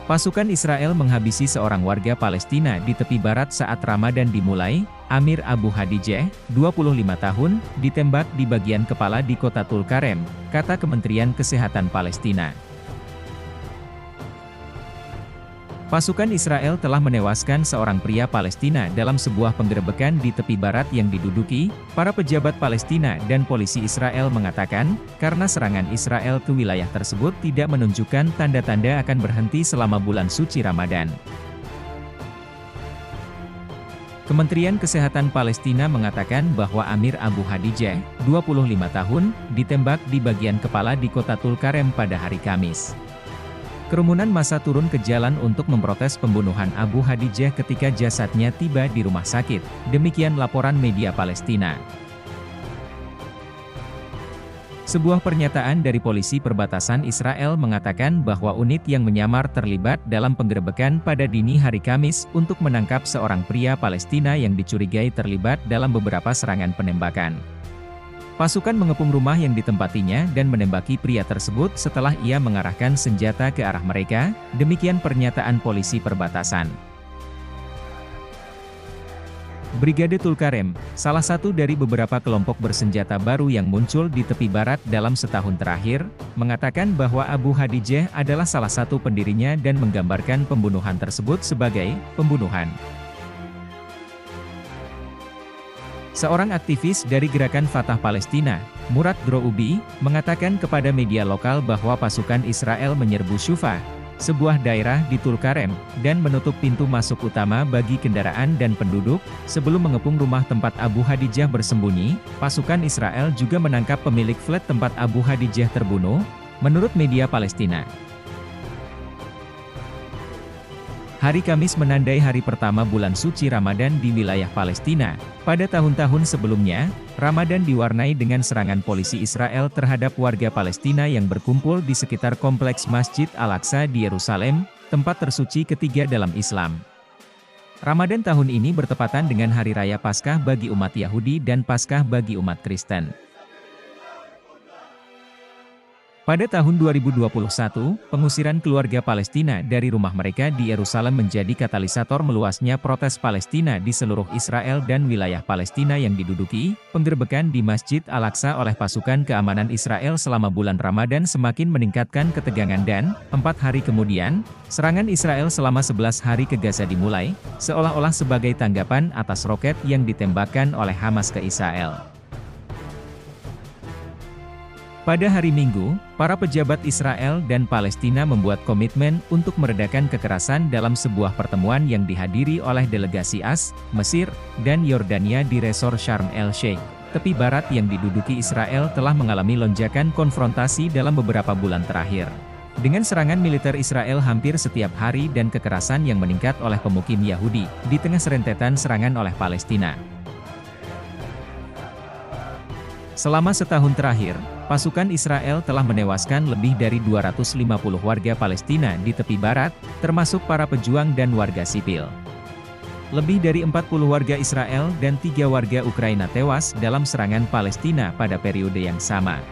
Pasukan Israel menghabisi seorang warga Palestina di tepi barat saat Ramadan dimulai. Amir Abu Hadijah, 25 tahun, ditembak di bagian kepala di kota Tulkarem, kata Kementerian Kesehatan Palestina. Pasukan Israel telah menewaskan seorang pria Palestina dalam sebuah penggerebekan di tepi barat yang diduduki. Para pejabat Palestina dan polisi Israel mengatakan, karena serangan Israel ke wilayah tersebut tidak menunjukkan tanda-tanda akan berhenti selama bulan suci Ramadan. Kementerian Kesehatan Palestina mengatakan bahwa Amir Abu Hadijah, 25 tahun, ditembak di bagian kepala di kota Tulkarem pada hari Kamis. Kerumunan massa turun ke jalan untuk memprotes pembunuhan Abu Hadijah ketika jasadnya tiba di rumah sakit. Demikian laporan media Palestina. Sebuah pernyataan dari polisi perbatasan Israel mengatakan bahwa unit yang menyamar terlibat dalam penggerebekan pada dini hari Kamis untuk menangkap seorang pria Palestina yang dicurigai terlibat dalam beberapa serangan penembakan. Pasukan mengepung rumah yang ditempatinya dan menembaki pria tersebut setelah ia mengarahkan senjata ke arah mereka. Demikian pernyataan polisi perbatasan. Brigade Tulkarem, salah satu dari beberapa kelompok bersenjata baru yang muncul di tepi barat dalam setahun terakhir, mengatakan bahwa Abu Hadijah adalah salah satu pendirinya dan menggambarkan pembunuhan tersebut sebagai pembunuhan. Seorang aktivis dari Gerakan Fatah Palestina, Murad Droubi, mengatakan kepada media lokal bahwa pasukan Israel menyerbu Shufah, sebuah daerah di Tulkarem, dan menutup pintu masuk utama bagi kendaraan dan penduduk. Sebelum mengepung rumah tempat Abu Hadijah bersembunyi, pasukan Israel juga menangkap pemilik flat tempat Abu Hadijah terbunuh, menurut media Palestina. Hari Kamis menandai hari pertama bulan suci Ramadan di wilayah Palestina. Pada tahun-tahun sebelumnya, Ramadan diwarnai dengan serangan polisi Israel terhadap warga Palestina yang berkumpul di sekitar kompleks Masjid Al-Aqsa di Yerusalem, tempat tersuci ketiga dalam Islam. Ramadan tahun ini bertepatan dengan Hari Raya Paskah bagi umat Yahudi dan Paskah bagi umat Kristen. Pada tahun 2021, pengusiran keluarga Palestina dari rumah mereka di Yerusalem menjadi katalisator meluasnya protes Palestina di seluruh Israel dan wilayah Palestina yang diduduki. Penggerebekan di Masjid Al-Aqsa oleh pasukan keamanan Israel selama bulan Ramadan semakin meningkatkan ketegangan dan, 4 hari kemudian, serangan Israel selama 11 hari ke Gaza dimulai, seolah-olah sebagai tanggapan atas roket yang ditembakkan oleh Hamas ke Israel. Pada hari Minggu, para pejabat Israel dan Palestina membuat komitmen untuk meredakan kekerasan dalam sebuah pertemuan yang dihadiri oleh delegasi AS, Mesir, dan Yordania di resor Sharm el-Sheikh. Tepi barat yang diduduki Israel telah mengalami lonjakan konfrontasi dalam beberapa bulan terakhir. Dengan serangan militer Israel hampir setiap hari dan kekerasan yang meningkat oleh pemukim Yahudi, di tengah serentetan serangan oleh Palestina. Selama setahun terakhir, pasukan Israel telah menewaskan lebih dari 250 warga Palestina di tepi barat, termasuk para pejuang dan warga sipil. Lebih dari 40 warga Israel dan 3 warga Ukraina tewas dalam serangan Palestina pada periode yang sama.